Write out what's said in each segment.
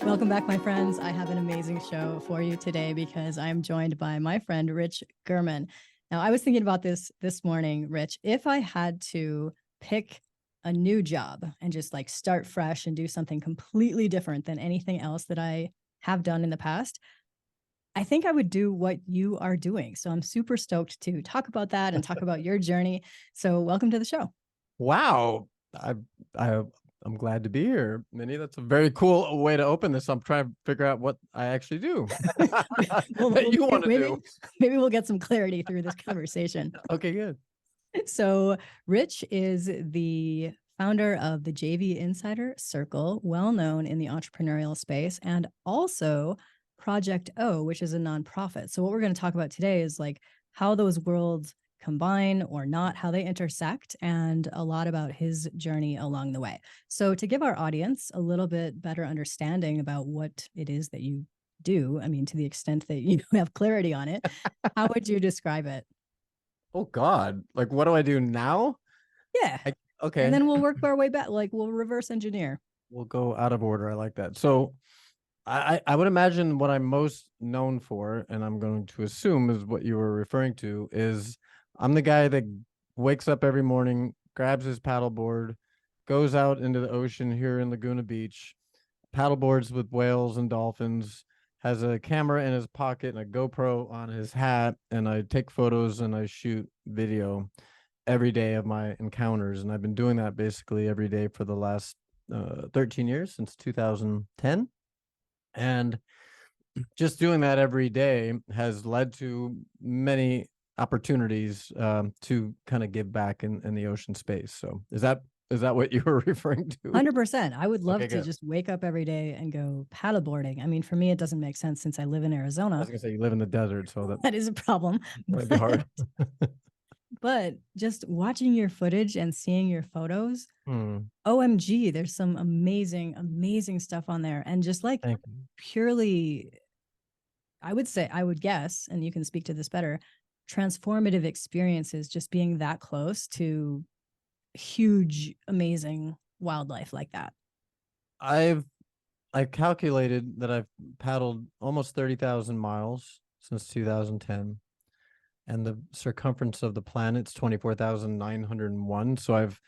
Welcome back, my friends. I have an amazing show for you today because I'm joined by my friend, Rich Gurman. Now, I was thinking about this morning, Rich. If I had to pick a new job and just like start fresh and do something completely different than anything else that I have done in the past, I think I would do what you are doing. So I'm super stoked to talk about that and talk about your journey. So welcome to the show. Wow. I'm glad to be here, Minnie. That's a very cool way to open this. I'm trying to figure out what I actually do that you want to do. Maybe we'll get some clarity through this conversation. Okay, good. So Rich is the founder of the JV Insider Circle, well known in the entrepreneurial space, and also Project O, which is a nonprofit. So what we're going to talk about today is like how those worlds combine or not, how they intersect, and a lot about his journey along the way. So to give our audience a little bit better understanding about what it is that you do, I mean, to the extent that you have clarity on it, how would you describe it? Oh God. Like, what do I do now? Yeah. Okay. And then we'll work our way back. Like we'll reverse engineer. We'll go out of order. I like that. So I would imagine what I'm most known for, and I'm going to assume is what you were referring to, is I'm the guy that wakes up every morning, grabs his paddleboard, goes out into the ocean here in Laguna Beach, paddleboards with whales and dolphins, has a camera in his pocket and a GoPro on his hat, and I take photos and I shoot video every day of my encounters. And I've been doing that basically every day for the last 13 years, since 2010. And just doing that every day has led to many opportunities to kind of give back in the ocean space. So is that what you were referring to? 100%. I would love Okay, to good. just wake up every day and go paddleboarding. I mean, for me, it doesn't make sense since I live in I Arizona. was gonna say you live in the desert, so That is a problem. might be hard. But just watching your footage and seeing your photos, OMG, there's some amazing, amazing stuff on there. And just like Thank you. purely, I would guess, and you can speak to this better, transformative experiences, just being that close to huge, amazing wildlife like that. I've calculated that I've paddled almost 30,000 miles since 2010, and the circumference of the planet's 24,901. So I've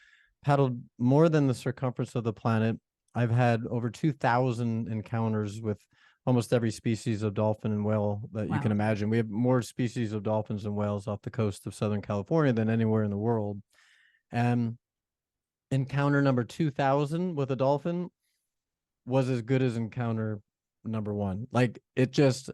paddled more than the circumference of the planet. I've had over 2,000 encounters with almost every species of dolphin and whale that you can imagine. We have more species of dolphins and whales off the coast of Southern California than anywhere in the world. And encounter number 2,000 with a dolphin was as good as encounter number one. Like, it just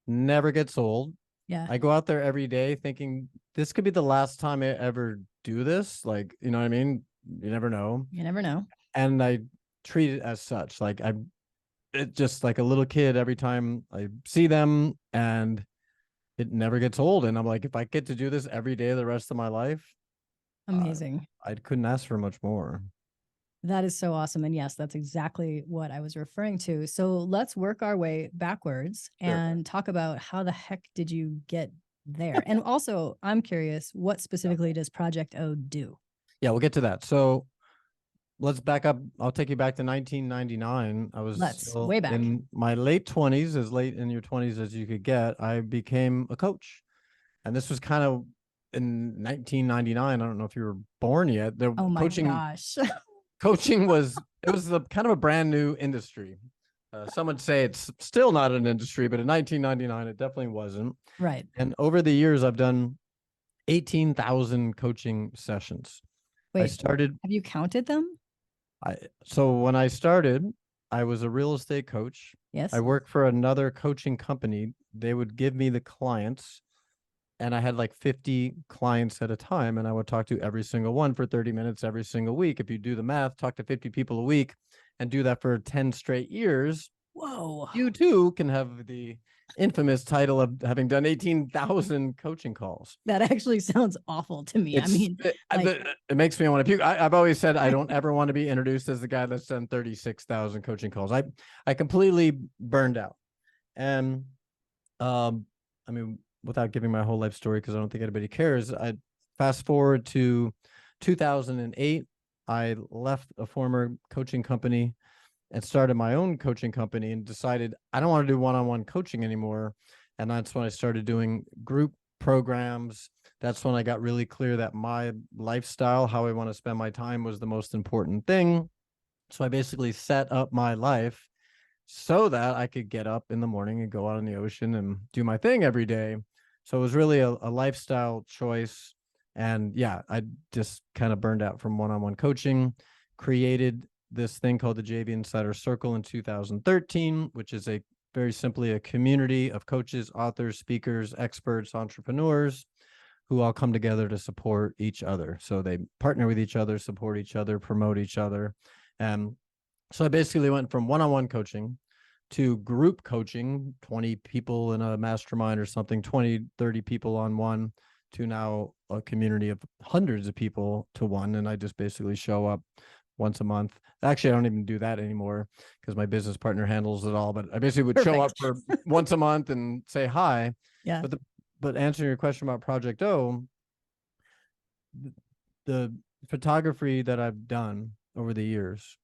never gets old. Yeah. I go out there every day thinking this could be the last time I ever do this. Like, you know what I mean? You never know. You never know. And I treat it as such. Like, it just like a little kid every time I see them, and it never gets old. And I'm like, if I get to do this every day the rest of my life, amazing. I couldn't ask for much more. That is so awesome. And yes, that's exactly what I was referring to. So let's work our way backwards and talk about how the heck did you get there? And also, I'm curious, what specifically does Project O do? Yeah, we'll get to that. So let's back up. I'll take you back to 1999. I was way back in my late 20s, as late in your 20s as you could get. I became a coach. And this was kind of in 1999. I don't know if you were born yet. Oh my gosh. Coaching was kind of a brand new industry. Some would say it's still not an industry, but in 1999, it definitely wasn't. Right. And over the years, I've done 18,000 coaching sessions. Wait, have you counted them? So when I started, I was a real estate coach. Yes. I worked for another coaching company. They would give me the clients, and I had like 50 clients at a time, and I would talk to every single one for 30 minutes every single week. If you do the math, talk to 50 people a week and do that for 10 straight years. Whoa. You too can have the infamous title of having done 18,000 coaching calls. That actually sounds awful to me. It makes me want to puke. I've always said I don't ever want to be introduced as the guy that's done 36,000 coaching calls. I completely burned out. And I mean, without giving my whole life story, because I don't think anybody cares, I fast forward to 2008. I left a former coaching company and started my own coaching company and decided I don't want to do one-on-one coaching anymore. And that's when I started doing group programs. That's when I got really clear that my lifestyle, how I want to spend my time, was the most important thing. So I basically set up my life so that I could get up in the morning and go out in the ocean and do my thing every day. So it was really a lifestyle choice. And yeah, I just kind of burned out from one-on-one coaching, created this thing called the JV Insider Circle in 2013, which is a very simply a community of coaches, authors, speakers, experts, entrepreneurs who all come together to support each other. So they partner with each other, support each other, promote each other. And so I basically went from one-on-one coaching to group coaching, 20 people in a mastermind or something, 20, 30 people on one, to now a community of hundreds of people to one. And I just basically show up once a month. Actually, I don't even do that anymore because my business partner handles it all. But I basically would show up for once a month and say hi. Yeah. But answering your question about Project O, the photography that I've done over the years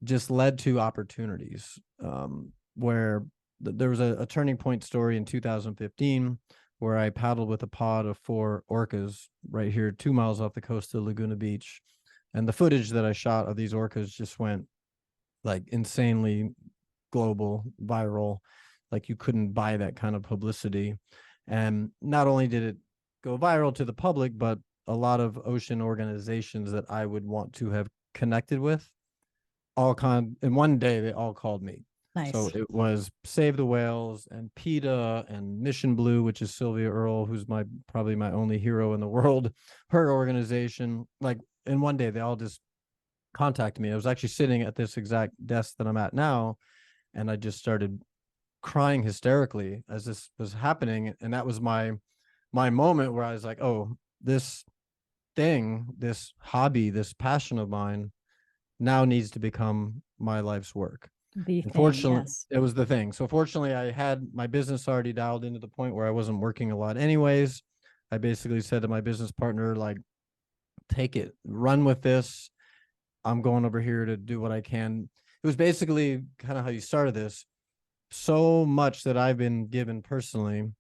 just led to opportunities where there was a turning point story in 2015 where I paddled with a pod of 4 orcas right here 2 miles off the coast of Laguna Beach. And the footage that I shot of these orcas just went like insanely global, viral. Like you couldn't buy that kind of publicity. And not only did it go viral to the public, but a lot of ocean organizations that I would want to have connected with in one day they all called me. Nice. So it was Save the Whales and PETA and Mission Blue, which is Sylvia Earle, who's probably my only hero in the world. Her organization, like in one day, they all just contacted me. I was actually sitting at this exact desk that I'm at now, and I just started crying hysterically as this was happening. And that was my moment where I was like, oh, this thing, this hobby, this passion of mine now needs to become my life's work. Unfortunately, yes. it was the thing. So fortunately, I had my business already dialed into the point where I wasn't working a lot anyways. I basically said to my business partner, like, take it, run with this. I'm going over here to do what I can. It was basically kind of how you started this. So much that I've been given personally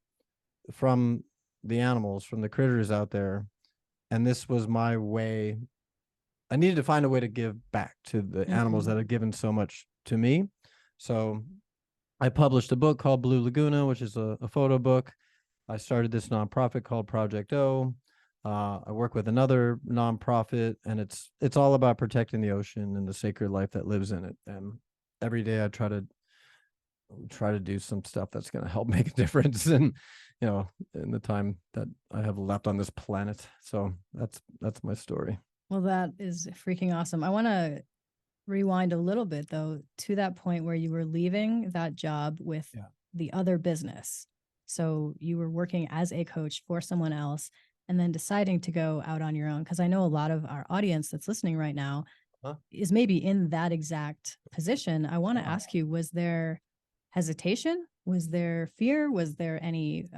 from the animals, from the critters out there. And this was my way. I needed to find a way to give back to the animals that have given so much to me. So I published a book called Blue Laguna, which is a photo book. I started this nonprofit called Project O. I work with another nonprofit, and it's all about protecting the ocean and the sacred life that lives in it. And every day I try to do some stuff that's going to help make a difference in the time that I have left on this planet. So that's my story. Well, that is freaking awesome. I want to rewind a little bit though to that point where you were leaving that job with the other business. So you were working as a coach for someone else and then deciding to go out on your own. Because I know a lot of our audience that's listening right now is maybe in that exact position. I want to ask you, was there hesitation? Was there fear? Was there any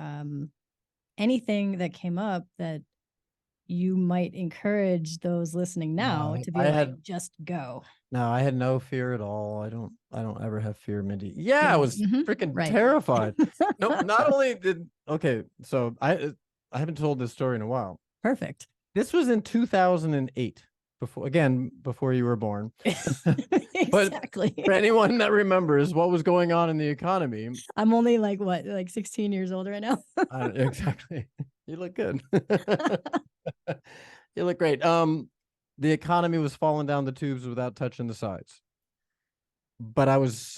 anything that came up that you might encourage those listening now to be just go? No, I had no fear at all. I don't ever have fear, Mindy. Yeah, I was freaking terrified. No, not only so I haven't told this story in a while. Perfect. This was in 2008, before you were born. Exactly. But for anyone that remembers what was going on in the economy. I'm only like 16 years old right now. Exactly. You look good. You look great. The economy was falling down the tubes without touching the sides. But I was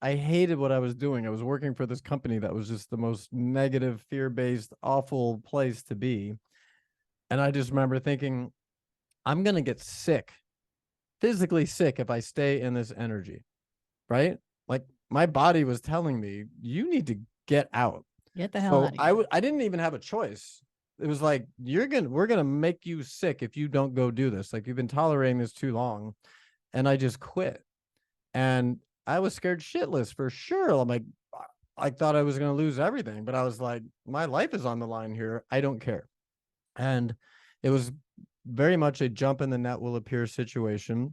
I hated what I was doing. I was working for this company that was just the most negative, fear-based, awful place to be. And I just remember thinking, I'm going to get sick, physically sick, if I stay in this energy, right? Like my body was telling me, you need to get out. Get the hell out of here. I didn't even have a choice. It was like, we're going to make you sick if you don't go do this. Like you've been tolerating this too long. And I just quit. And I was scared shitless for sure. I'm like, I thought I was going to lose everything, but I was like, my life is on the line here. I don't care. And it was very much a jump in the net will appear situation.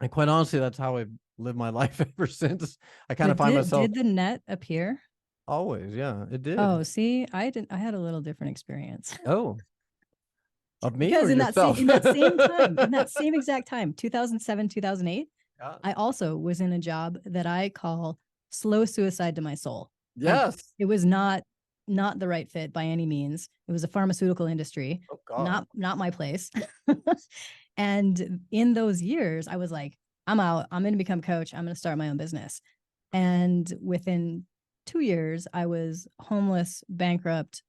And quite honestly, that's how I've lived my life ever since. I kind of But find did myself did the net appear? always, yeah, it did. Oh, see, I had a little different experience. Oh, of me or Because yourself? in that same time, in that same exact time, 2007, 2008, Yeah. I also was in a job that I call slow suicide to my soul. Like Yes. it was not the right fit by any means. It was a pharmaceutical industry, Oh God. not my place. And in those years, I was like, I'm out. I'm going to become coach. I'm going to start my own business. And within 2 years, I was homeless, bankrupt,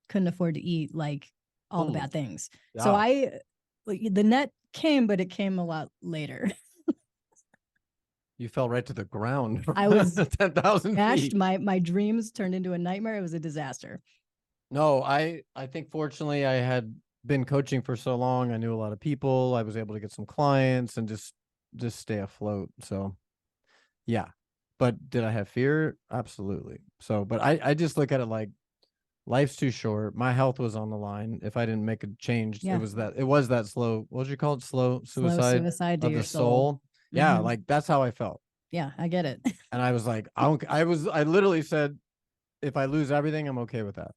couldn't afford to eat, like all the Holy. bad things. So Yeah. the net came, but it came a lot later. You fell right to the ground from I was 10,000 dashed. feet. My dreams turned into a nightmare. It was a disaster. No, I think fortunately I had been coaching for so long. I knew a lot of people. I was able to get some clients and just stay afloat. So yeah. But did I have fear? Absolutely. So, but I just look at it like life's too short. My health was on the line. If I didn't make a change, Yeah. it was that slow, what would you call it? Slow Slow suicide suicide to of your the soul. soul. Yeah, Mhm. like that's how I felt. Yeah, I get it. And I was like, I literally said, if I lose everything, I'm okay with that.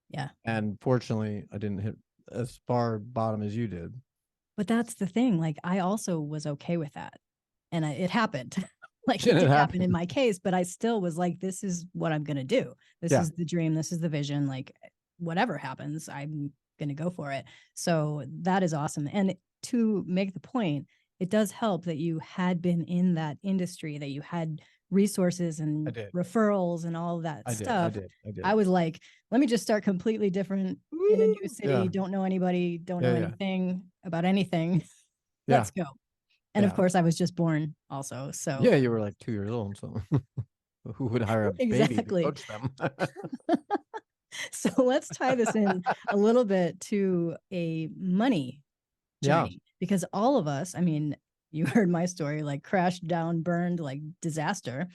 Yeah. And fortunately, I didn't hit as far bottom as you did. But that's the thing. Like, I also was okay with that. And it happened. Like, it Didn't did happen in happen. my case, but I still was like, this is what I'm going to do. This Yeah, is the dream. This is the vision. Like, whatever happens, I'm going to go for it. So that is awesome. And to make the point, it does help that you had been in that industry, that you had resources I and did. referrals and all of that I did. I stuff. did. I I did. was like, let me just start completely different in a new Yeah. city, don't know anybody, don't Yeah. know Yeah. anything about anything. Yeah. Let's go. And of Yeah. course, I was just born also. So Yeah. You were like 2 years old. So who would hire a baby to exactly. coach them? So let's tie this in a little bit to a money Yeah. journey because all of us, I mean, you heard my story, like crashed down, burned, like disaster.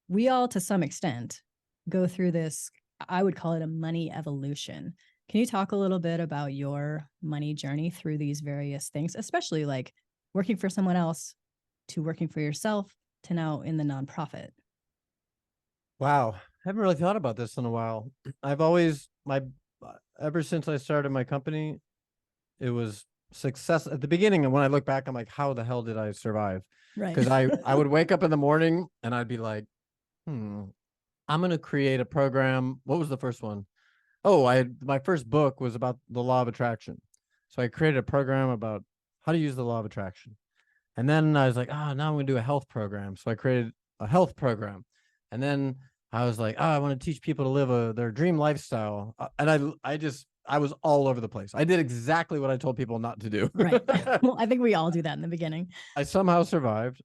We all, to some extent, go through this. I would call it a money evolution. Can you talk a little bit about your money journey through these various things, especially like working for someone else to working for yourself to now in the nonprofit? Wow. I haven't really thought about this in a while. I've always, ever since I started my company, it was success at the beginning. And when I look back, I'm like, how the hell did I survive? Right. Because I would wake up in the morning and I'd be like, I'm gonna create a program. What was the first one? Oh, my first book was about the law of attraction. So I created a program about how to use the law of attraction. And then I was like, now I'm gonna do a health program. So I created a health program. And then I was like, I want to teach people to live their dream lifestyle. And I was all over the place. I did exactly what I told people not to do. Right. Well, I think we all do that in the beginning. I somehow survived.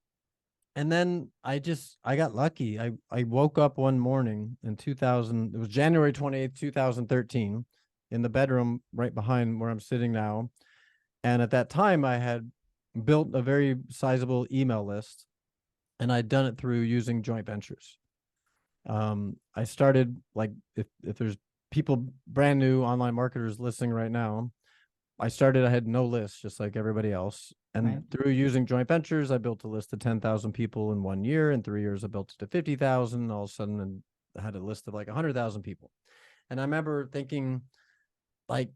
And then I got lucky. I woke up one morning in 2000, it was January 28th, 2013, in the bedroom right behind where I'm sitting now. And at that time I had built a very sizable email list and I'd done it through using joint ventures. I started like if there's people brand new online marketers listening right now, I had no list, just like everybody else. And Right. through using joint ventures, I built a list of 10,000 people in 1 year. In 3 years, I built it to 50,000. All of a sudden, and I had a list of like 100,000 people. And I remember thinking, like,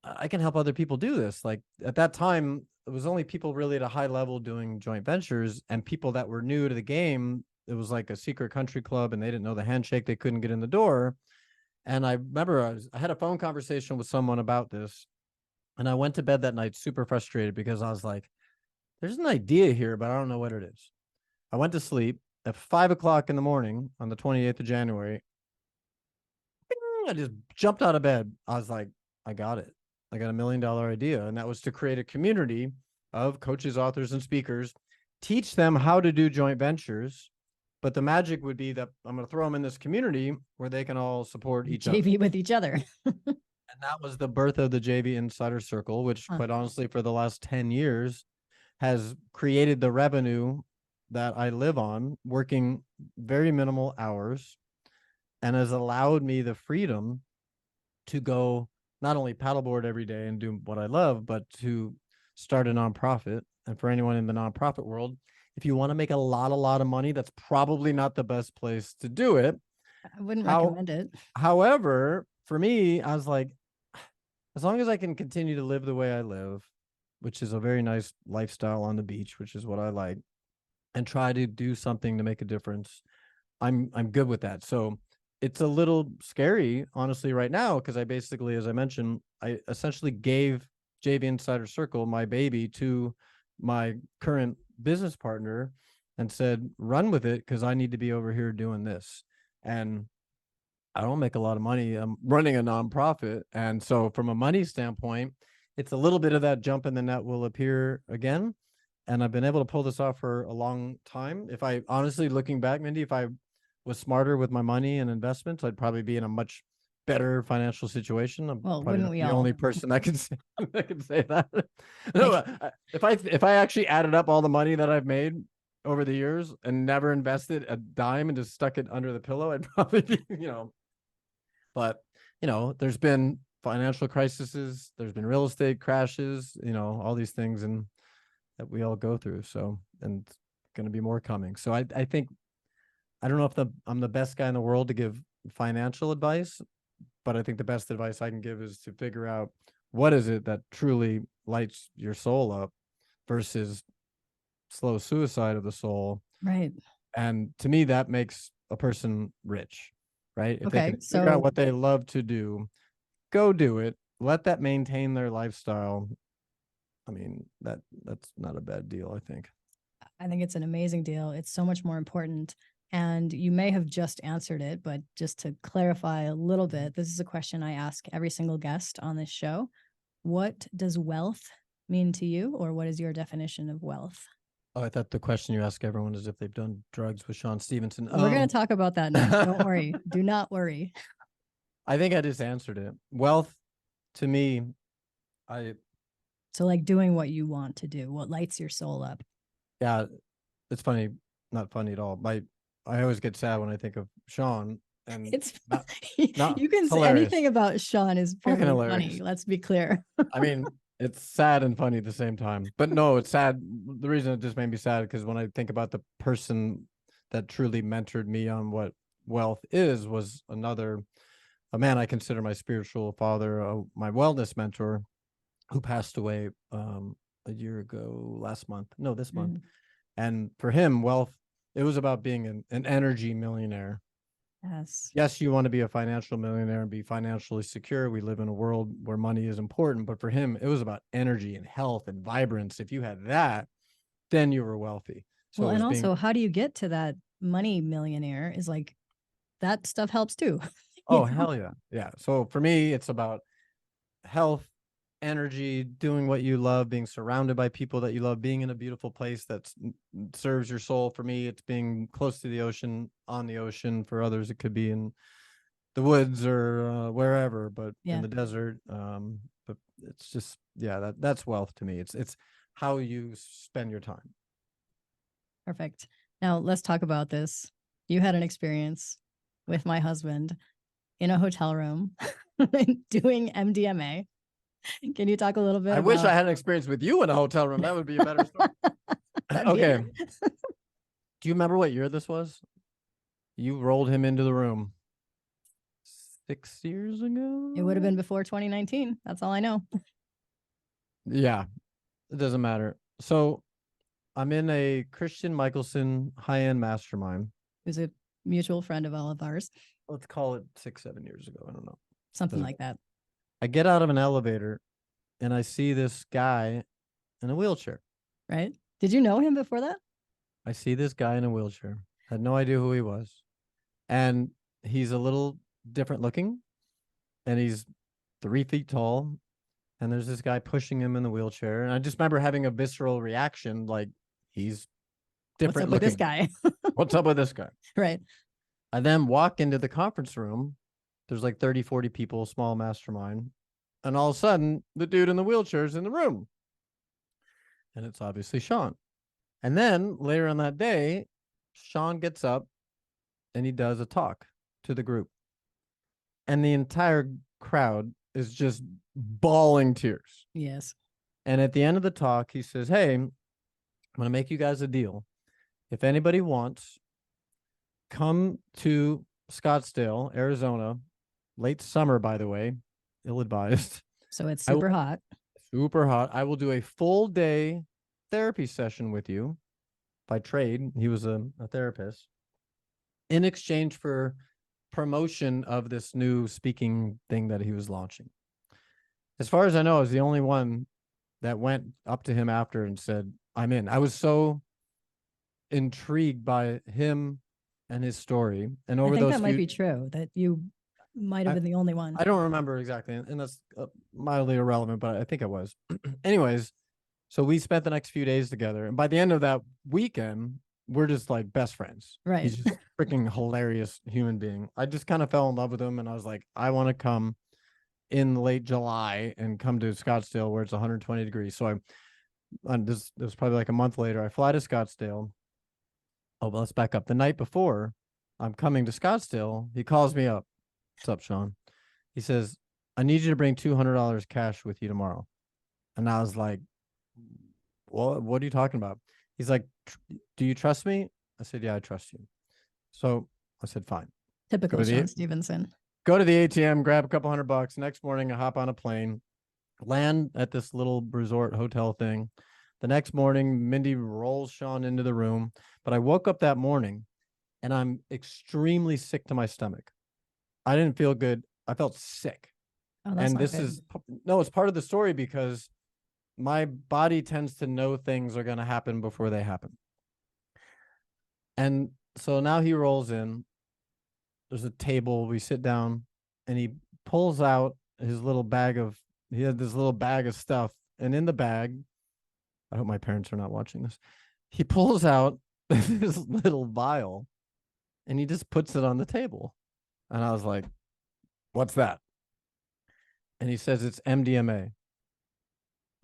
I can help other people do this. Like at that time, it was only people really at a high level doing joint ventures and people that were new to the game. It was like a secret country club and they didn't know the handshake. They couldn't get in the door. And I remember I had a phone conversation with someone about this. And I went to bed that night super frustrated because I was like, there's an idea here, but I don't know what it is. I went to sleep at 5 o'clock in the morning on the 28th of January. I just jumped out of bed. I was like, I got it. I got $1 million idea. And that was to create a community of coaches, authors, and speakers, teach them how to do joint ventures. But the magic would be that I'm going to throw them in this community where they can all support each other. JV with each other. And that was the birth of the JV Insider Circle, which Huh. quite honestly, for the last 10 years, has created the revenue that I live on, working very minimal hours, and has allowed me the freedom to go not only paddleboard every day and do what I love, but to start a nonprofit and for anyone in the nonprofit world, if you want to make a lot of money, that's probably not the best place to do it. I wouldn't How, recommend it. however, for me, I was like, as long as I can continue to live the way I live, which is a very nice lifestyle on the beach, which is what I like, and try to do something to make a difference, I'm good with that. So it's a little scary, honestly, right now, because I basically, as I mentioned, I essentially gave JV Insider Circle, my baby, to my current business partner and said, run with it because I need to be over here doing this. And I don't make a lot of money. I'm running a nonprofit. And so from a money standpoint, it's a little bit of that jump in the net will appear again. And I've been able to pull this off for a long time. If I honestly, looking back, Mindy, if I was smarter with my money and investments, I'd probably be in a much better financial situation. I'm Well, probably wouldn't not we the all? only person that can say, that can say that. No, Like, if I actually added up all the money that I've made over the years and never invested a dime and just stuck it under the pillow, I'd probably be, but there's been financial crises, there's been real estate crashes, all these things and that we all go through. So, and going to be more coming. So I think, I don't know if I'm the best guy in the world to give financial advice, but I think the best advice I can give is to figure out what is it that truly lights your soul up versus slow suicide of the soul. right. And to me, that makes a person rich, right? If they Okay. can figure out So what they love to do, go do it. Let that maintain their lifestyle. I mean, that's not a bad deal, I think. I think it's an amazing deal. It's so much more important. And you may have just answered it, but just to clarify a little bit, this is a question I ask every single guest on this show. What does wealth mean to you, or what is your definition of wealth? Oh, I thought the question you ask everyone is if they've done drugs with Sean Stevenson. We're going to talk about that next. Don't worry. Do not worry. I think I just answered it. Wealth to me, I So, like doing what you want to do, what lights your soul up. yeah, it's funny, not funny at all. I always get sad when I think of Sean, and It's not you can say hilarious. anything about Sean is Fucking purely hilarious. funny. Let's be clear. I mean, it's sad and funny at the same time. But no, it's sad. The reason it just made me sad because when I think about the person that truly mentored me on what wealth is, was a man I consider my spiritual father, my wellness mentor, who passed away a year ago, last month. No, this month. And for him, wealth, it was about being an energy millionaire. Yes. Yes, you want to be a financial millionaire and be financially secure. We live in a world where money is important, but for him, it was about energy and health and vibrance. If you had that, then you were wealthy. So Well, it and was being, also, how do you get to that money millionaire is like that stuff helps too. oh, hell yeah. Yeah. So for me, it's about health, energy, doing what you love, being surrounded by people that you love, being in a beautiful place that serves your soul. For me, it's being close to the ocean, on the ocean. For others, it could be in the woods or wherever, but in Yeah. the desert. But it's just, yeah, that's wealth to me. It's how you spend your time. Perfect. Now let's talk about this. You had an experience with my husband in a hotel room doing MDMA. Can you talk a little bit I wish I about had an experience with you in a hotel room. That would be a better story. Okay. Do you remember what year this was? You rolled him into the room 6 years ago. It would have been before 2019. That's all I know. Yeah, it doesn't matter. So I'm in a Christian Michelson high-end mastermind. Who's a mutual friend of all of ours. Let's call it 6-7 years ago. I don't know. Something like that. I get out of an elevator and I see this guy in a wheelchair. Right? Did you know him before that? I see this guy in a wheelchair. Had no idea who he was. And he's a little different looking. And he's 3 feet tall. And there's this guy pushing him in the wheelchair. And I just remember having a visceral reaction like, he's different What's up looking. with this guy? What's up with this guy? Right. I then walk into the conference room. There's like 30, 40 people, small mastermind. And all of a sudden, the dude in the wheelchair is in the room. And it's obviously Sean. And then later on that day, Sean gets up and he does a talk to the group. And the entire crowd is just bawling tears. Yes. And at the end of the talk, he says, hey, I'm going to make you guys a deal. If anybody wants, come to Scottsdale, Arizona, late summer, by the way, ill advised. So it's I will, super hot. super hot. I will do a full day therapy session with you by trade. He was a therapist in exchange for promotion of this new speaking thing that he was launching. As far as I know, I was the only one that went up to him after and said, I'm in. I was so intrigued by him and his story. And I over think those that might few, be true, that you might have I, been the only one. I don't remember exactly, and that's mildly irrelevant, but I think it was. Anyways, so we spent the next few days together, and by the end of that weekend, we're just like best friends. Right. He's just freaking hilarious human being. I just kind of fell in love with him, and I was like, I want to come in late July and come to Scottsdale where it's 120 degrees. So this was probably like a month later. I fly to Scottsdale. Oh, well, let's back up. The night before I'm coming to Scottsdale, he calls me up. What's up, Sean? He says, I need you to bring $200 cash with you tomorrow. And I was like, well, what are you talking about? He's like, do you trust me? I said, yeah, I trust you. So I said, fine. Typical Sean Stevenson. Go to the ATM, grab a couple $100. Next morning, I hop on a plane, land at this little resort hotel thing. The next morning, Mindy rolls Sean into the room. But I woke up that morning and I'm extremely sick to my stomach. I didn't feel good. I felt sick. Oh, that's and this good. is no, it's part of the story because my body tends to know things are going to happen before they happen. And so now he rolls in. There's a table. We sit down and he pulls out his little bag of, he had this little bag of stuff. And in the bag, I hope my parents are not watching this. He pulls out this little vial and he just puts it on the table. And I was like, what's that? And he says, it's MDMA.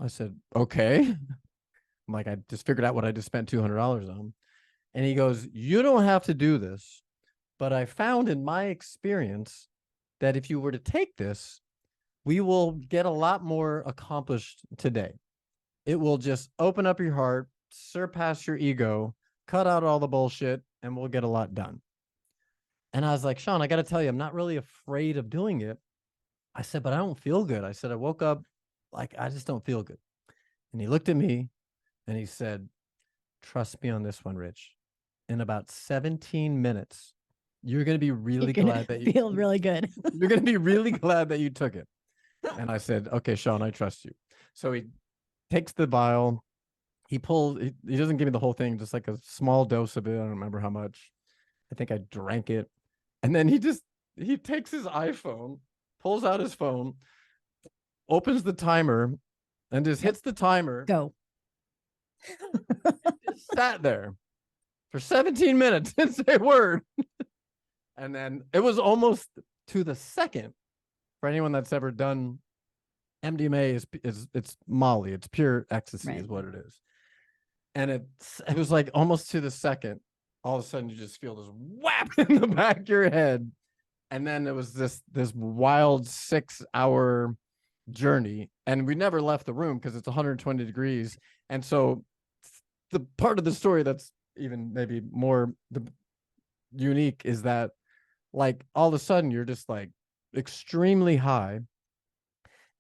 I said, okay. I'm like, I just figured out what I just spent $200 on. And he goes, you don't have to do this, but I found in my experience that if you were to take this, we will get a lot more accomplished today. It will just open up your heart, surpass your ego, cut out all the bullshit, and we'll get a lot done. And I was like, Sean, I got to tell you, I'm not really afraid of doing it. I said, but I don't feel good. I said, I woke up like, I just don't feel good. And he looked at me and he said, trust me on this one, Rich. In about 17 minutes, you're going to be really glad that you feel really good. You're going to be really glad that you took it. And I said, okay, Sean, I trust you. So he takes the vial. He doesn't give me the whole thing, just like a small dose of it. I don't remember how much. I think I drank it. And then he takes his iPhone, pulls out his phone, opens the timer, and just hits the timer. Go. Just sat there for 17 minutes, didn't say a word. And then it was almost to the second. For anyone that's ever done MDMA, it's Molly, it's pure ecstasy, right, is what it is. And it was like almost to the second. All of a sudden, you just feel this whap in the back of your head, and then it was this wild 6-hour journey, and we never left the room because it's 120 degrees. And so, the part of the story that's even maybe more unique is that, like, all of a sudden you're just like extremely high,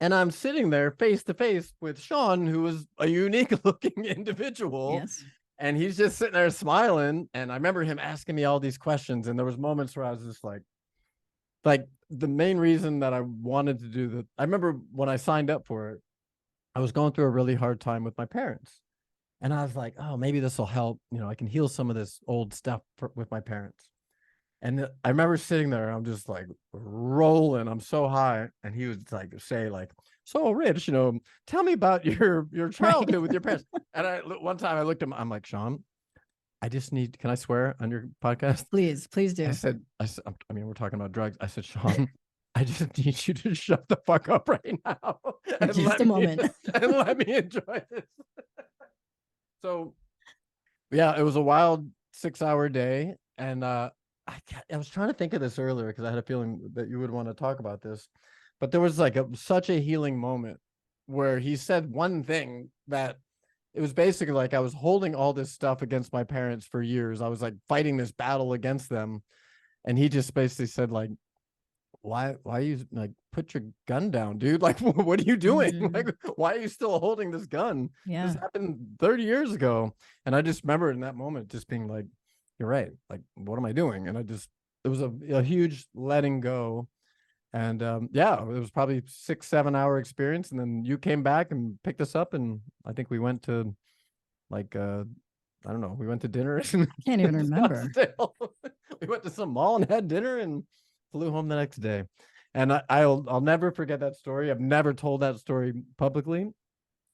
and I'm sitting there face to face with Sean, who is a unique looking individual. Yes. And he's just sitting there smiling. And I remember him asking me all these questions. And there was moments where I was just like the main reason that I wanted to do that. I remember when I signed up for it, I was going through a really hard time with my parents. And I was like, oh, maybe this will help. You know, I can heal some of this old stuff with my parents. And I remember sitting there, I'm just like rolling. I'm so high. And he would like say like, so Rich, you know, tell me about your childhood with your parents. And one time I looked at him, I'm like, Sean, I just need, can I swear on your podcast? Please do. I said, I mean, we're talking about drugs. I said, Sean, I just need you to shut the fuck up right now. For just a moment. And let me enjoy this. So yeah, it was a wild 6-hour day. And I was trying to think of this earlier because I had a feeling that you would want to talk about this, but there was like such a healing moment where he said one thing that it was basically like I was holding all this stuff against my parents for years. I was like fighting this battle against them. And he just basically said, like, why you like put your gun down, dude? Like, what are you doing? Like, why are you still holding this gun? This Yeah. happened 30 years ago. And I just remember in that moment just being like, you're right. Like, what am I doing? And it was a huge letting go. And yeah, it was probably 6-7 hour experience. And then you came back and picked us up. And I think we went to like I don't know, we went to dinner I can't even in remember. Scottsdale. We went to some mall and had dinner and flew home the next day. And I'll never forget that story. I've never told that story publicly,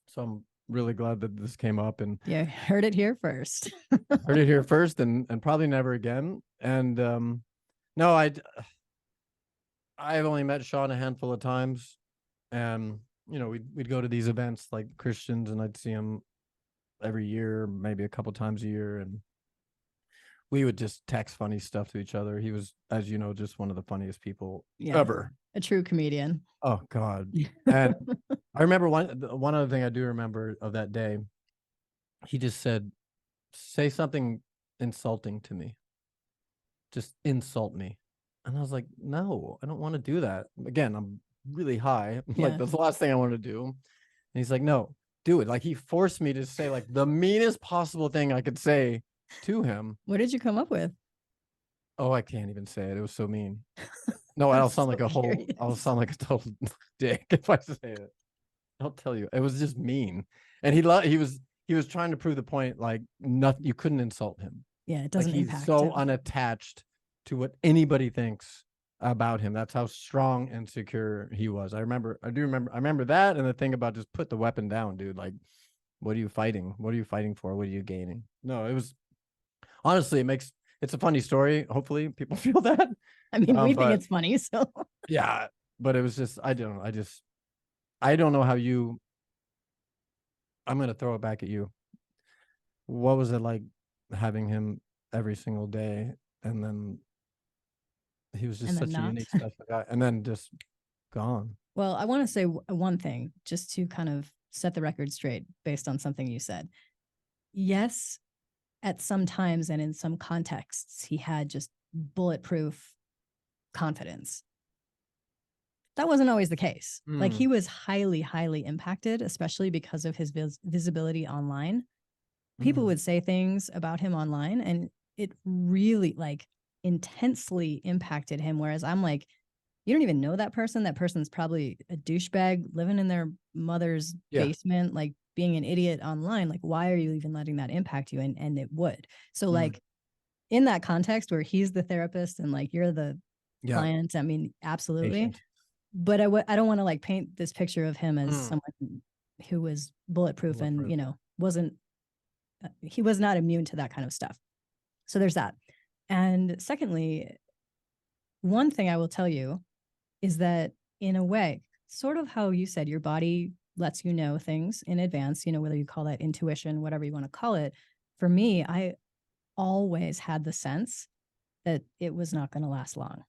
so I'm really glad that this came up and Yeah, heard it here first. heard it here first, and probably never again. And no, I've only met Sean a handful of times, and you know we'd go to these events like Christians, and I'd see him every year, maybe a couple times a year, and we would just text funny stuff to each other. He was, as you know, just one of the funniest people Yeah, ever. a true comedian. Oh God. And I remember one other thing I do remember of that day. He just said, "Say something insulting to me. Just insult me." And I was like, "No, I don't want to do that." Again, I'm really high. Like Yeah. that's the last thing I want to do. And he's like, "No, do it." Like he forced me to say like the meanest possible thing I could say to him. What did you come up with? Oh, I can't even say it. It was so mean. No, I'm I'll sound so like I'll curious. sound like a total dick if I say it. I'll tell you, it was just mean. And he was trying to prove the point, like nothing, you couldn't insult him. Yeah, it Like doesn't he's impact so him. unattached to what anybody thinks about him. That's how strong and secure he was. I remember that, and the thing about just put the weapon down, dude. Like, what are you fighting? What are you fighting for? What are you gaining? No, it was honestly, it's a funny story. Hopefully people feel that. I mean, we think But it's funny, so yeah, but it was just, I don't know how you, I'm going to throw it back at you. What was it like having him every single day? And then he was just and then such a not. unique special guy, and then just gone. Well, I want to say one thing just to kind of set the record straight based on something you said. Yes, at some times and in some contexts, he had just bulletproof confidence. That wasn't always the case. Like he was highly, highly impacted, especially because of his visibility online. People would say things about him online and it really like intensely impacted him. Whereas I'm like, you don't even know that person. That person's probably a douchebag living in their mother's Yeah. basement, like being an idiot online. Like, why are you even letting that impact you? And it would. So, like, in that context where he's the therapist and like you're the Yeah. client, I mean, absolutely. Patient. But I don't want to like paint this picture of him as Mm. someone who was bulletproof and, Bulletproof. wasn't, he was not immune to that kind of stuff. So there's that. And secondly, one thing I will tell you is that in a way, sort of how you said your body lets you know things in advance, whether you call that intuition, whatever you want to call it. For me, I always had the sense that it was not going to last long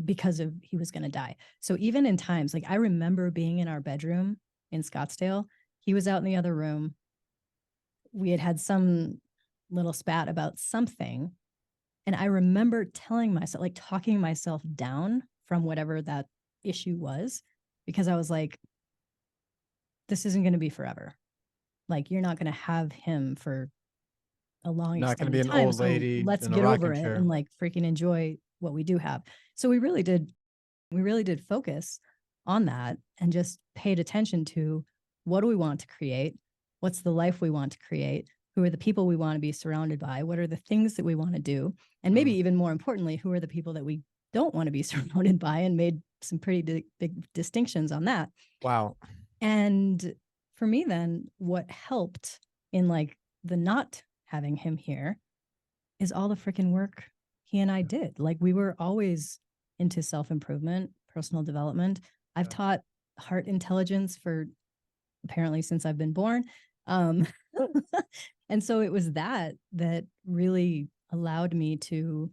because of he was going to die. So even in times like I remember being in our bedroom in Scottsdale, he was out in the other room. We had some little spat about something. And I remember telling myself, like talking myself down from whatever that issue was, because I was like, this isn't going to be forever. Like, you're not going to have him for a long Not going to be extended an time. old So lady let's in a get over rocking it chair. and like freaking enjoy what we do have. So we really did focus on that and just paid attention to what do we want to create? What's the life we want to create? Who are the people we want to be surrounded by? What are the things that we want to do? And maybe even more importantly, who are the people that we don't want to be surrounded by, and made some pretty big distinctions on that. Wow. And for me, then what helped in like the not having him here is all the freaking work he and I did. Like we were always into self-improvement, personal development. I've taught heart intelligence for apparently since I've been born. Um, and so it was that really allowed me to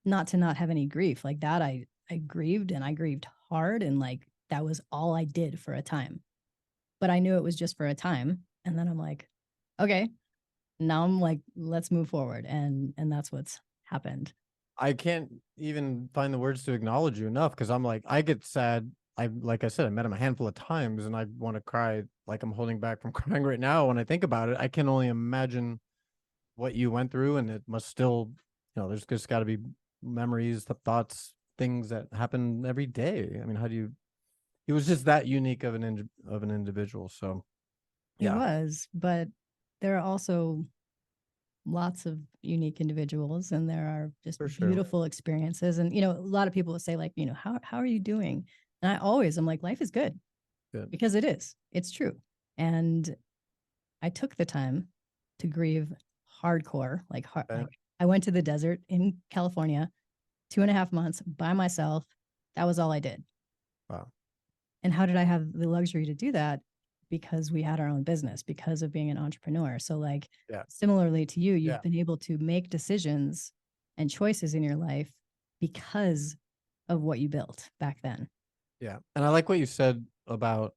not have any grief. Like that I grieved, and I grieved hard, and like that was all I did for a time. But I knew it was just for a time. And then I'm like, okay, now I'm like, let's move forward. And that's what's happened. I can't even find the words to acknowledge you enough because I'm like, I get sad. Like I said, I met him a handful of times and I want to cry. Like I'm holding back from crying right now when I think about it. I can only imagine what you went through, and it must still, there's just got to be memories, thoughts, things that happen every day. I mean, how do you? He was just that unique of an individual. So, He yeah, was, but there are also lots of unique individuals and there are just for sure. beautiful experiences. And, a lot of people will say, like, how are you doing? And I'm like, life is good Good. because it is. It's true. And I took the time to grieve hardcore, Okay. like I went to the desert in California 2.5 months by myself. That was all I did. Wow. And how did I have the luxury to do that? Because we had our own business, because of being an entrepreneur. So, like, Yeah. similarly to you, you've Yeah. been able to make decisions and choices in your life because of what you built back then. Yeah. And I like what you said about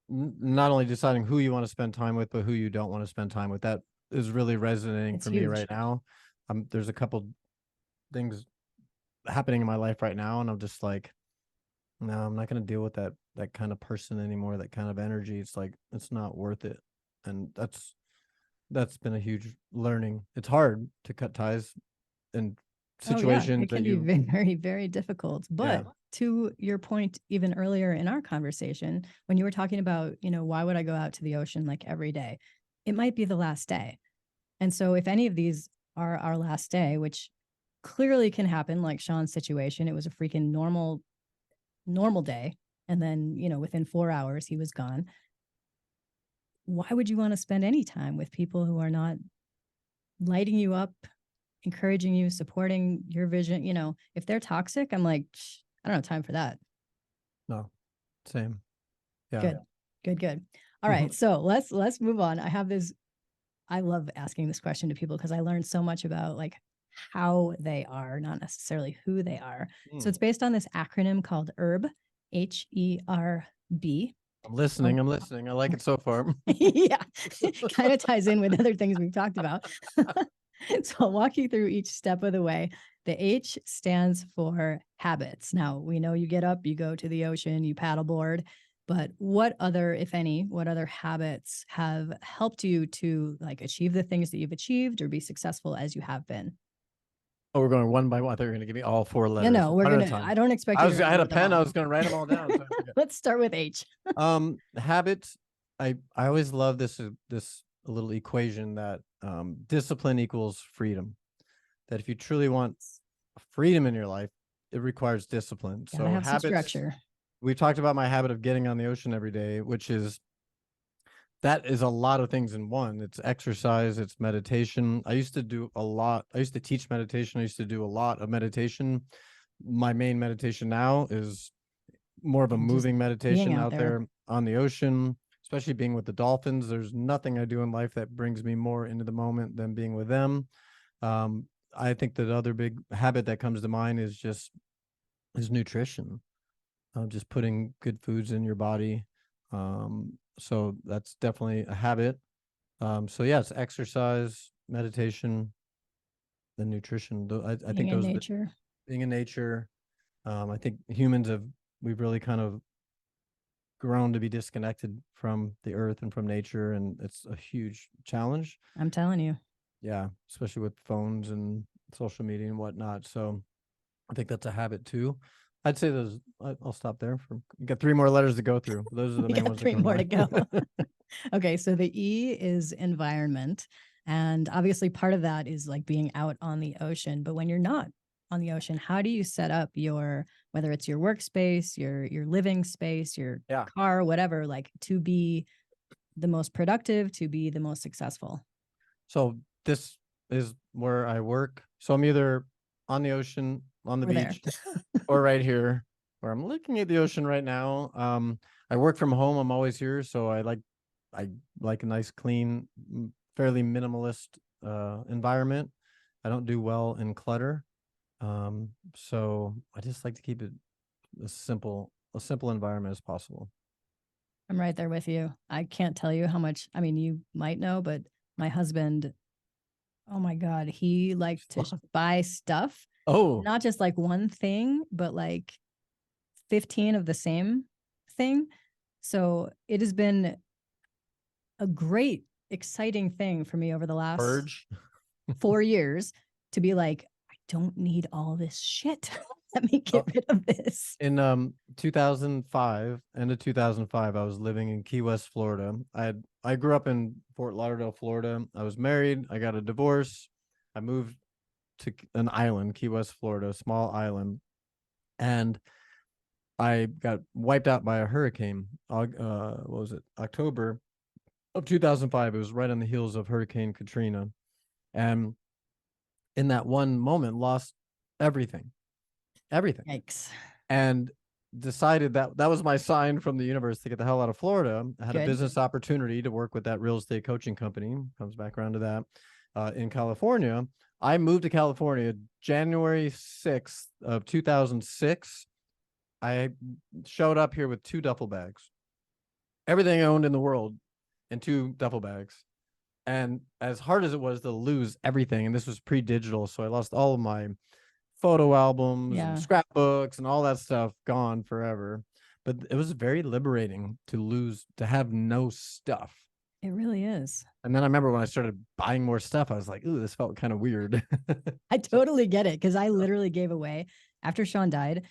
not only deciding who you want to spend time with, but who you don't want to spend time with. That is really resonating It's for me huge. right now. There's a couple things happening in my life right now, and I'm just like, no, I'm not going to deal with that kind of person anymore. That kind of energy. It's like it's not worth it, and that's been a huge learning. It's hard to cut ties in Oh yeah, situations it that can be you, very, very difficult. yeah, But to your point, even earlier in our conversation, when you were talking about, why would I go out to the ocean like every day? It might be the last day. And so if any of these are our last day, which clearly can happen, like Sean's situation, it was a freaking normal day. And then, within 4 hours, he was gone. Why would you want to spend any time with people who are not lighting you up, encouraging you, supporting your vision? If they're toxic, I'm like, I don't have time for that. no, same, yeah. Good, good, good. All right. So let's move on. I love asking this question to people because I learned so much about like how they are, not necessarily who they are. So it's based on this acronym called HERB, HERB. I'm listening. I'm listening. I like it so far. Yeah, kind of ties in with other things we've talked about. So I'll walk you through each step of the way. The H stands for habits. Now, we know you get up, you go to the ocean, you paddleboard, but what other, if any, what other habits have helped you to like achieve the things that you've achieved or be successful as you have been? Oh, we're going one by one. I thought you were going to give me all four Yeah, letters no, we're one at a gonna. time. I don't expect you to I had a remember them pen. I all. was going to write them all down. So Let's start with H. Habits. I always love this little equation that discipline equals freedom. That if you truly want freedom in your life, it requires discipline. Gotta So have some habits. structure. We talked about my habit of getting on the ocean every day, which is that is a lot of things in one. It's exercise, it's meditation. I used to do a lot. I used to teach meditation. I used to do a lot of meditation. My main meditation now is more of a And just moving being meditation out out there. there on the ocean, especially being with the dolphins. There's nothing I do in life that brings me more into the moment than being with them. Um, I think that other big habit that comes to mind is nutrition. Just putting good foods in your body. So that's definitely a habit. So yeah, it's exercise, meditation, and nutrition. I Being think in those are nature. being in nature. I think humans we've really kind of grown to be disconnected from the earth and from nature, and it's a huge challenge. I'm telling you. Yeah, especially with phones and social media and whatnot. So I think that's a habit too. I'd say those. I'll stop there. You got three more letters to go through. Those are the We main got ones that three come more to to go. mind. Okay, so the E is environment. And obviously, part of that is like being out on the ocean. But when you're not on the ocean, how do you set up whether it's your workspace, your living space, your Yeah. car, whatever, like to be the most productive, to be the most successful? So this is where I work. So I'm either on the ocean, on the We're there. beach, or right here where I'm looking at the ocean right now. I work from home. I'm always here, so I like a nice, clean, fairly minimalist environment. I don't do well in clutter. So I just like to keep it as simple a simple environment as possible. I'm right there with you. I can't tell you how much, I mean, you might know, but my husband, oh my God, he liked to buy stuff, Oh, not just like one thing, but like 15 of the same thing. So it has been a great, exciting thing for me over the last purge. 4 years to be like, I don't need all this shit. Let me get Oh, rid of this. in 2005, end of 2005, I was living in Key West, Florida. I grew up in Fort Lauderdale, Florida. I was married. I got a divorce. I moved to an island, Key West, Florida, a small island, and I got wiped out by a hurricane. What was it? October of 2005. It was right on the heels of Hurricane Katrina, and in that one moment, lost everything, everything, Yikes. and decided that that was my sign from the universe to get the hell out of Florida. I had a Good. business opportunity to work with that real estate coaching company. Comes back around to that in California. I moved to California January 6th of 2006. I showed up here with 2 duffel bags, everything I owned in the world in 2 duffel bags. And as hard as it was to lose everything, and this was pre-digital, so I lost all of my photo albums and Yeah, scrapbooks and all that stuff gone forever. But it was very liberating to lose, to have no stuff. it really is. And then I remember when I started buying more stuff, I was like, ooh, this felt kind of weird. I So, totally get it because I literally gave away after Sean died.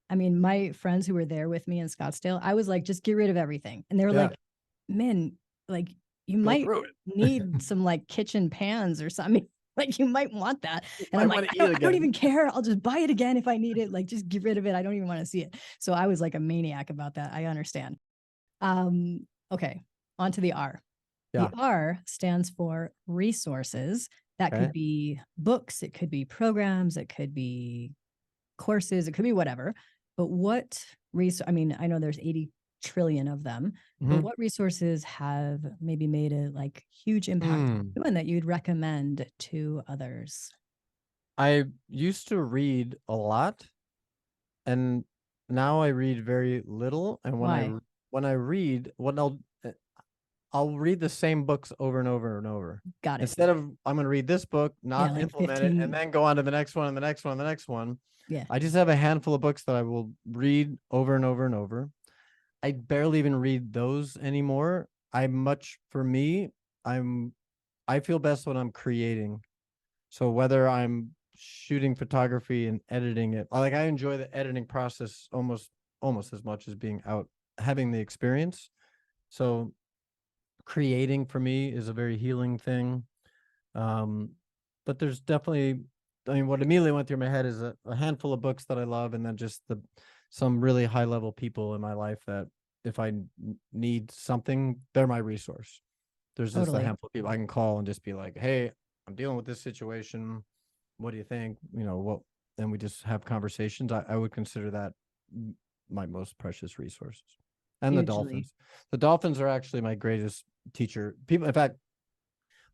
I mean, my friends who were there with me in Scottsdale, I was like, just get rid of everything. And they were yeah, like, man, like you go might through it. need some like kitchen pans or something. Like you might want that. You And might I'm like, want to I eat don't again. even care. I'll just buy it again if I need it. Like just get rid of it. I don't even want to see it. So I was like a maniac about that. I understand. Okay, on to the R. The Yeah. R stands for resources. That Okay. could be books, it could be programs, it could be courses, it could be whatever. But what I mean, I know there's 80 trillion of them, but Mm-hmm. what resources have maybe made a like huge impact on Hmm. you and that you'd recommend to others? I used to read a lot, and now I read very little. And Why? when I read, what I'll read the same books over and over and over. Got it. Instead of I'm going to read this book, Yeah, not like implement it, and 15. then go on to the next one and the next one and the next one. Yeah. I just have a handful of books that I will read over and over and over. I barely even read those anymore. For me, I'm I feel best when I'm creating. So whether I'm shooting photography and editing it, like I enjoy the editing process almost as much as being out having the experience. So creating for me is a very healing thing. Um, but there's definitely, I mean, what immediately went through my head is a handful of books that I love, and then just some really high level people in my life that if I need something, they're my resource. There's just a Totally. handful of people I can call and just be like, hey, I'm dealing with this situation. What do you think? You know, what, and we just have conversations. I would consider that my most precious resources. And the Hugely. dolphins. The dolphins are actually my greatest teacher. People, in fact,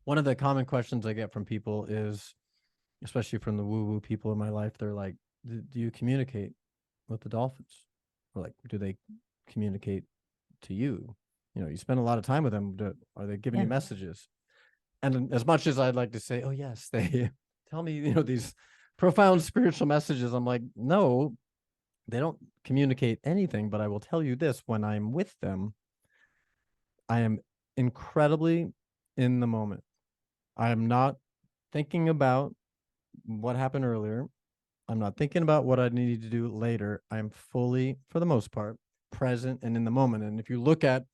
one of the common questions I get from people is, especially from the woo woo people in my life, they're like, do you communicate with the dolphins? Or like, do they communicate to you? You know, you spend a lot of time with them. Are they giving Yeah. you messages? And as much as I'd like to say, oh, yes, they tell me, you know, these profound spiritual messages, I'm like, no, they don't communicate anything. But I will tell you this, when I'm with them, I am incredibly in the moment. I am not thinking about what happened earlier. I'm not thinking about what I need to do later. I'm fully, for the most part, present and in the moment. And if you look at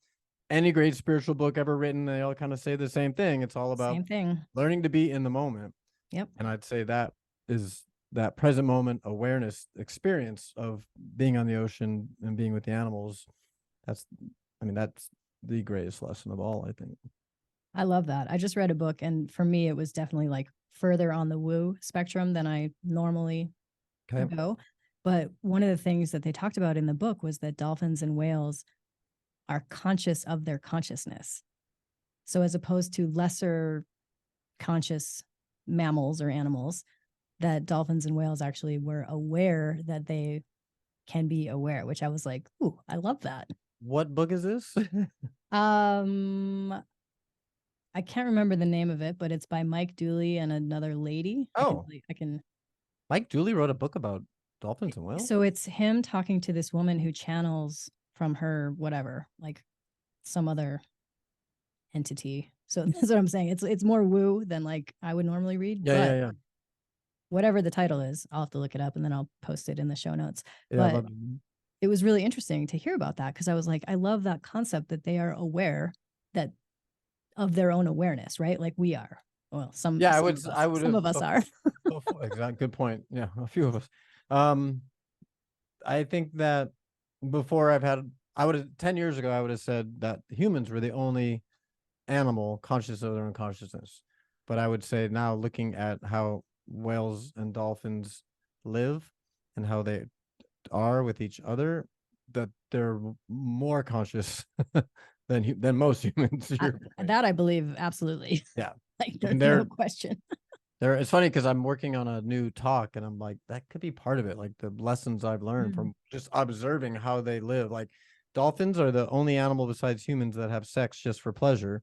any great spiritual book ever written, they all kind of say the same thing. It's all about Same thing. learning to be in the moment. Yep. And I'd say that is that present moment awareness experience of being on the ocean and being with the animals. That's, I mean, that's the greatest lesson of all, I think. I love that. I just read a book, and for me, it was definitely like further on the woo spectrum than I normally Okay. go. But one of the things that they talked about in the book was that dolphins and whales are conscious of their consciousness. So, as opposed to lesser conscious mammals or animals, that dolphins and whales actually were aware that they can be aware, which I was like, ooh, I love that. What book is this? Um, I can't remember the name of it, but it's by Mike Dooley and another lady. Oh, I can. Mike Dooley wrote a book about dolphins and whales. So it's him talking to this woman who channels from her whatever, like some other entity. So that's what I'm saying. It's more woo than like I would normally read, Yeah, yeah, but yeah. whatever the title is, I'll have to look it up and then I'll post it in the show notes. Yeah, But it was really interesting to hear about that because I was like, I love that concept that they are aware that of their own awareness, right? Like we are. Well, yeah. some of us are. Exactly. Good point. Yeah, a few of us. Um, I think that before I would have 10 years ago, I would have said that humans were the only animal conscious of their own consciousness. But I would say now, looking at how whales and dolphins live and how they are with each other, that they're more conscious than most humans. That I believe absolutely. Yeah, Like and there's no question. it's funny because I'm working on a new talk and I'm like, that could be part of it. Like the lessons I've learned from just observing how they live. Like dolphins are the only animal besides humans that have sex just for pleasure.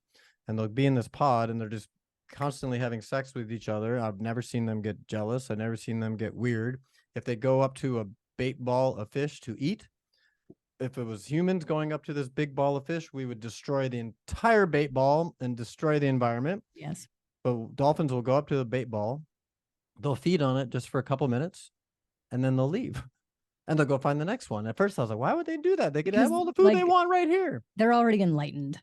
And they'll be in this pod and they're just constantly having sex with each other. I've never seen them get jealous. I've never seen them get weird. If they go up to a bait ball of fish to eat, if it was humans going up to this big ball of fish, we would destroy the entire bait ball and destroy the environment. Yes. But dolphins will go up to the bait ball, they'll feed on it just for a couple minutes, and then they'll leave. And they'll go find the next one. At first, I was like, why would they do that? They could have all the food they want right here. They're already enlightened.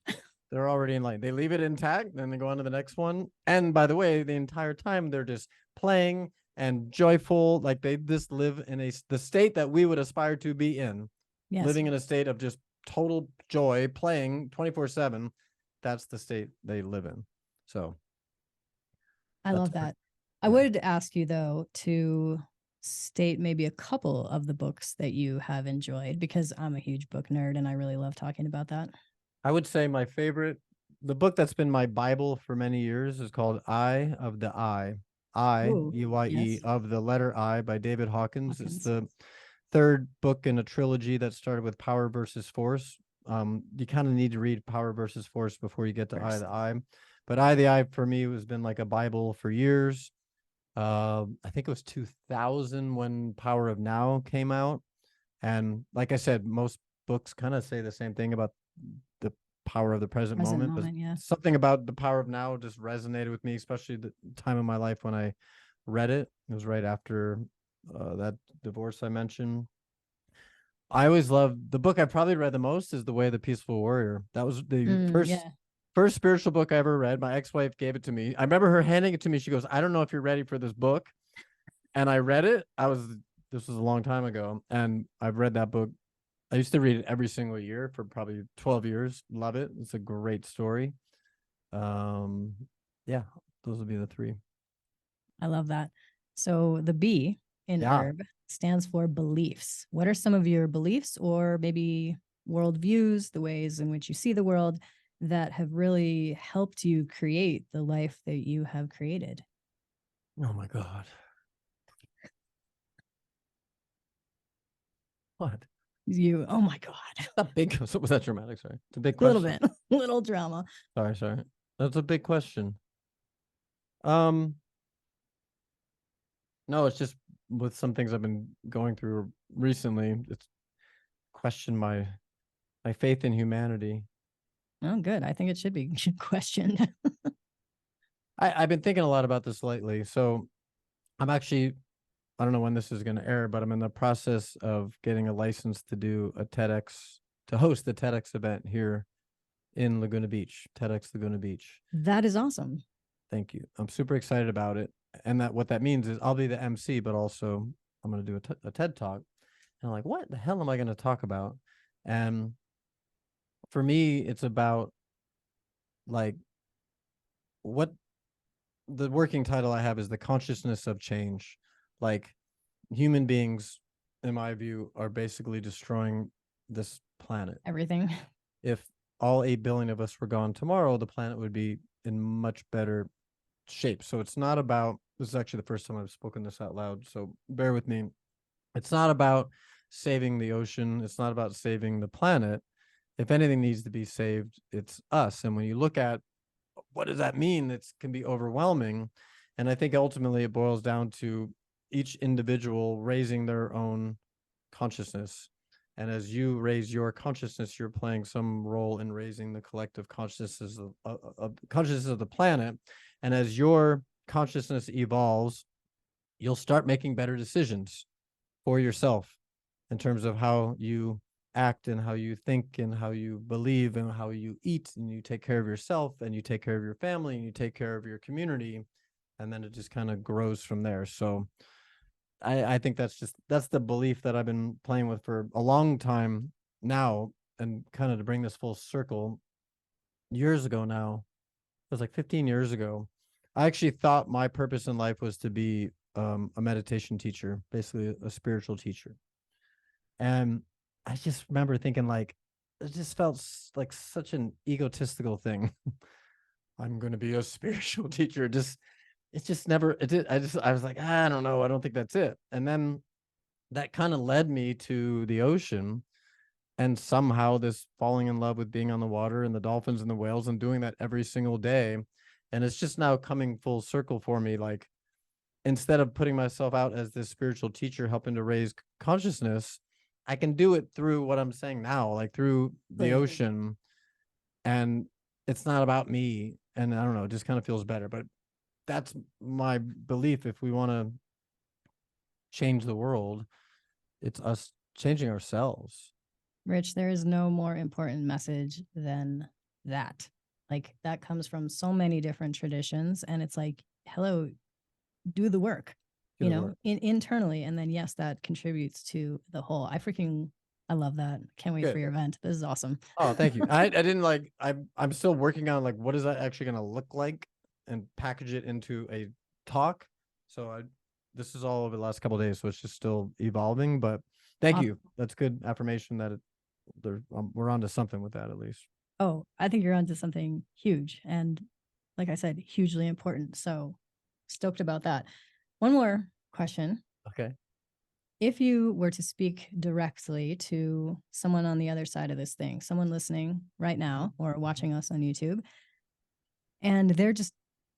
They're already enlightened. They leave it intact, then they go on to the next one. And by the way, the entire time they're just playing and joyful. Like they just live in the state that we would aspire to be in. Yes. Living in a state of just total joy, playing 24/7. That's the state they live in. So I love that. Yeah. I would ask you though to state maybe a couple of the books that you have enjoyed because I'm a huge book nerd and I really love talking about that. I would say my favorite, the book that's been my Bible for many years is called Eye of the I. Eye, yes. Of the letter I by David Hawkins. It's the third book in a trilogy that started with Power versus Force. You kind of need to read Power versus Force before you get to Eye of the I. But Eye of the I for me has been like a Bible for years. I think it was 2000 when Power of Now came out. And like I said, most books kind of say the same thing about the power of the present moment. But yeah. Something about the Power of Now just resonated with me, especially the time of my life when I read it. It was right after that divorce I mentioned. I always loved the book I probably read the most is The Way of the Peaceful Warrior. That was the first spiritual book I ever read. My ex-wife gave it to me. I remember her handing it to me. She goes, I don't know if you're ready for this book. And I read it. This was a long time ago. And I've read that book. I used to read it every single year for probably 12 years. Love it. It's a great story. Yeah, those would be the three. I love that. So the B in herb stands for beliefs. What are some of your beliefs or maybe worldviews, the ways in which you see the world that have really helped you create the life that you have created? Oh my God. What? Oh my God. A big, was that dramatic? Sorry. It's a big question. A little bit, little drama. Sorry. That's a big question. No, it's just with some things I've been going through recently. It's questioned my faith in humanity. Oh, good. I think it should be questioned. I've been thinking a lot about this lately. So I'm actually, I don't know when this is going to air, but I'm in the process of getting a license to do to host the TEDx event here in Laguna Beach, TEDx Laguna Beach. That is awesome. Thank you. I'm super excited about it. And what that means is I'll be the MC, but also I'm going to do a TED talk. And I'm like, what the hell am I going to talk about? And for me, it's about like what the working title I have is the consciousness of change. Like human beings, in my view, are basically destroying this planet. Everything. If all 8 billion of us were gone tomorrow, the planet would be in much better shape. So it's not about, this is actually the first time I've spoken this out loud, so bear with me. It's not about saving the ocean. It's not about saving the planet. if anything needs to be saved, it's us. And when you look at what does that mean, it can be overwhelming. And I think ultimately it boils down to each individual raising their own consciousness. And as you raise your consciousness, you're playing some role in raising the collective consciousness of the planet. And as your consciousness evolves, you'll start making better decisions for yourself in terms of how you act and how you think and how you believe and how you eat, and you take care of yourself and you take care of your family and you take care of your community, and then it just kind of grows from there. So I think that's the belief that I've been playing with for a long time now. And kind of to bring this full circle, years ago now, it was like 15 years ago, I actually thought my purpose in life was to be a meditation teacher, basically a spiritual teacher. And I just remember thinking, like, it just felt like such an egotistical thing. I'm going to be a spiritual teacher. It just never, it did. I was like, I don't know. I don't think that's it. And then that kind of led me to the ocean, and somehow this falling in love with being on the water and the dolphins and the whales and doing that every single day. And it's just now coming full circle for me. Like, instead of putting myself out as this spiritual teacher helping to raise consciousness, I can do it through what I'm saying now, like through the ocean. And it's not about me. And I don't know, it just kind of feels better. But that's my belief. If we want to change the world, it's us changing ourselves. Rich, there is no more important message than that. Like, that comes from so many different traditions. And it's like, hello, do the work, you know, internally. And then, yes, that contributes to the whole. I love that. Can't wait for your event. This is awesome. Oh, thank you. I didn't like, I'm still working on like, what is that actually going to look like and package it into a talk. So this is all over the last couple of days. So it's just still evolving, but thank you. That's good affirmation that we're onto something with that at least. Oh, I think you're onto something huge. And like I said, hugely important. So stoked about that. One more question. Okay. If you were to speak directly to someone on the other side of this thing, someone listening right now or watching us on YouTube, and they're just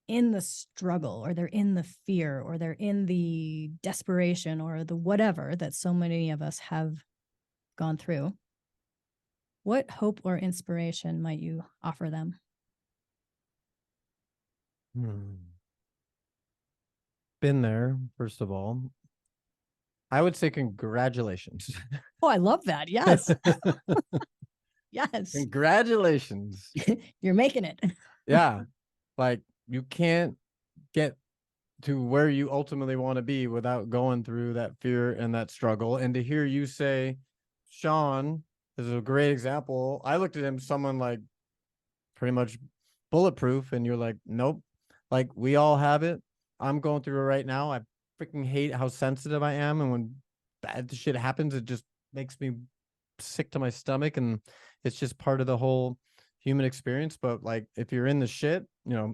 in the struggle, or they're in the fear, or they're in the desperation, or the whatever that so many of us have gone through, what hope or inspiration might you offer them? Been there, first of all. I would say congratulations. Oh, I love that. Yes. Yes. Congratulations. You're making it. Yeah. Like, you can't get to where you ultimately want to be without going through that fear and that struggle. And to hear you say, Sean is a great example. I looked at him, someone like pretty much bulletproof, and you're like, nope. Like, we all have it. I'm going through it right now. I freaking hate how sensitive I am. And when bad shit happens, it just makes me sick to my stomach. And it's just part of the whole human experience. But like, if you're in the shit, you know,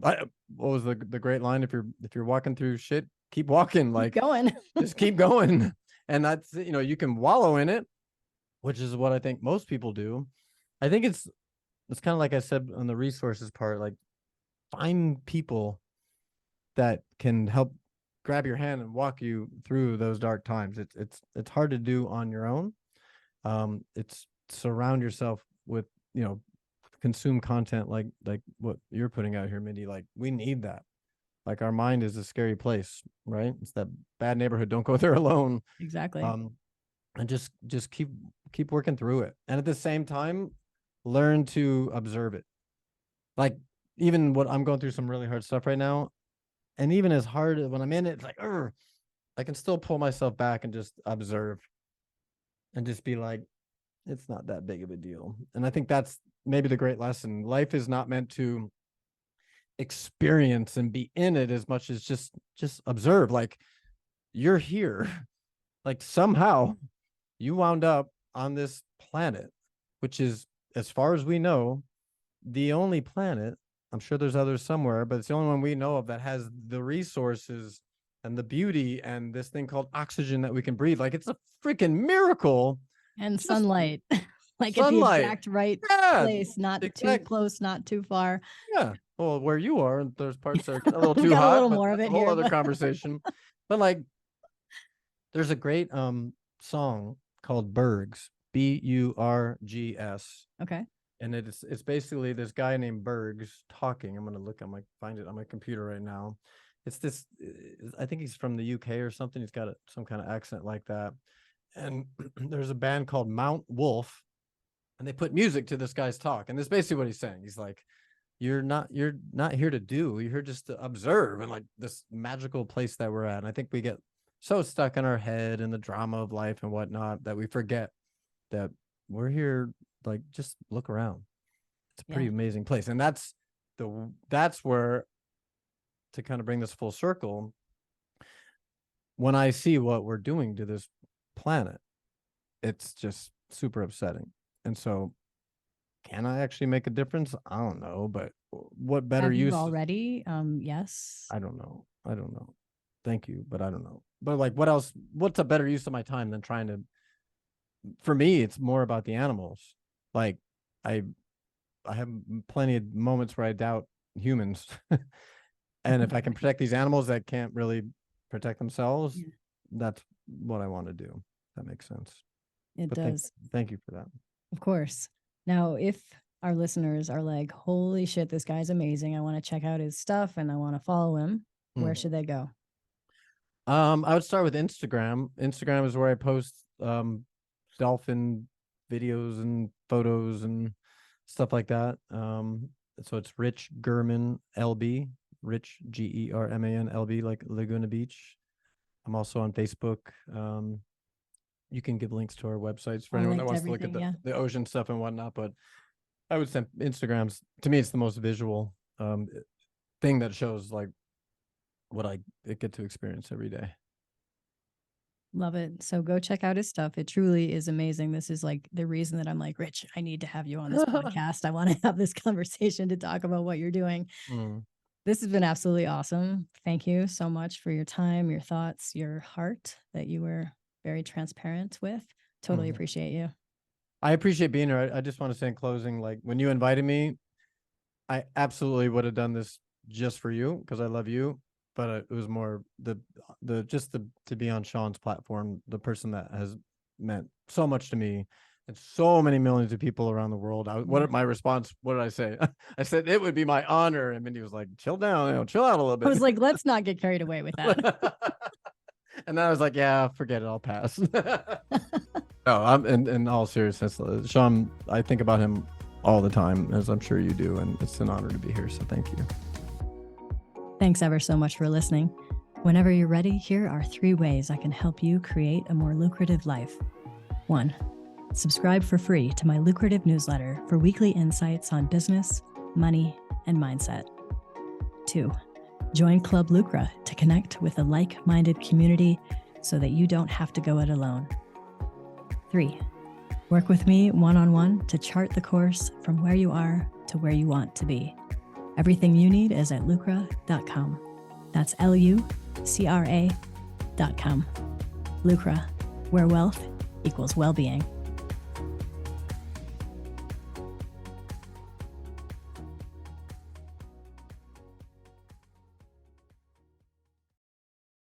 what was the great line? If you're walking through shit, keep walking. Like, keep going. Just keep going. And that's, you know, you can wallow in it, which is what I think most people do. I think it's kind of like I said on the resources part, like, find people that can help grab your hand and walk you through those dark times. It's hard to do on your own. It's surround yourself with, you know, consume content like what you're putting out here, Mindy. Like, we need that. Like, our mind is a scary place, right? It's that bad neighborhood. Don't go there alone. Exactly. And just keep working through it. And at the same time, learn to observe it. Like, even what I'm going through some really hard stuff right now. And even as hard when I'm in it, it's like, I can still pull myself back and just observe and just be like, it's not that big of a deal. And I think that's maybe the great lesson. Life is not meant to experience and be in it as much as just observe. Like, you're here. Like, somehow you wound up on this planet, which is, as far as we know, the only planet. I'm sure there's others somewhere, but it's the only one we know of that has the resources and the beauty and this thing called oxygen that we can breathe. Like, it's a freaking miracle. And sunlight. Like at the sunlight. exact right Yeah, place, not too exactly. close, not too far. Yeah. Well, where you are, there's parts that are a little We too got a hot, little but more of that's it a whole here, other but conversation. But like, there's a great song called Bergs, Burgs, okay. and it's basically this guy named Bergs talking. I'm gonna find it on my computer right now. It's this. I think he's from the UK or something. He's got some kind of accent like that. And there's a band called Mount Wolf, and they put music to this guy's talk. And this is basically what he's saying. He's like, you're not here to do, you're here just to observe, and like this magical place that we're at. And I think we get so stuck in our head and the drama of life and whatnot that we forget that we're here, like, just look around. It's a pretty amazing place. And that's where, to kind of bring this full circle, when I see what we're doing to this planet, it's just super upsetting. And so, can I actually make a difference? I don't know, but what better have you use? already? Yes. I don't know. Thank you, but I don't know. But like, what else? What's a better use of my time than trying to? For me, it's more about the animals. Like, I have plenty of moments where I doubt humans, and if I can protect these animals that can't really protect themselves, that's what I want to do. That makes sense. It does. Thank you for that. Of course. Now, if our listeners are like, holy shit, this guy's amazing, I want to check out his stuff and I want to follow him, where should they go? I would start with Instagram. Instagram is where I post dolphin videos and photos and stuff like that. So it's Rich German LB, Rich German LB, like Laguna Beach. I'm also on Facebook. You can give links to our websites for anyone that wants to look at the ocean stuff and whatnot. But I would say Instagram's, to me, it's the most visual thing that shows like what I get to experience every day. Love it. So go check out his stuff. It truly is amazing. This is like the reason that I'm like, Rich, I need to have you on this podcast. I want to have this conversation to talk about what you're doing. This has been absolutely awesome. Thank you so much for your time, your thoughts, your heart that you were very transparent with. Totally appreciate you. I appreciate being here. I just want to say in closing, like, when you invited me, I absolutely would have done this just for you because I love you. But it was more to be on Sean's platform, the person that has meant so much to me and so many millions of people around the world. My response? What did I say? I said it would be my honor, and Mindy was like, "Chill down, chill out a little bit." I was like, "Let's not get carried away with that." And then I was like, "Yeah, forget it. I'll pass." No, I'm in all seriousness, Sean. I think about him all the time, as I'm sure you do, and it's an honor to be here. So thank you. Thanks ever so much for listening. Whenever you're ready, here are 3 ways I can help you create a more lucrative life. 1, subscribe for free to my lucrative newsletter for weekly insights on business, money, and mindset. 2, join Club Lucra to connect with a like-minded community so that you don't have to go it alone. 3, work with me one-on-one to chart the course from where you are to where you want to be. Everything you need is at lucra.com. That's LUCRA.com. Lucra, where wealth equals well-being.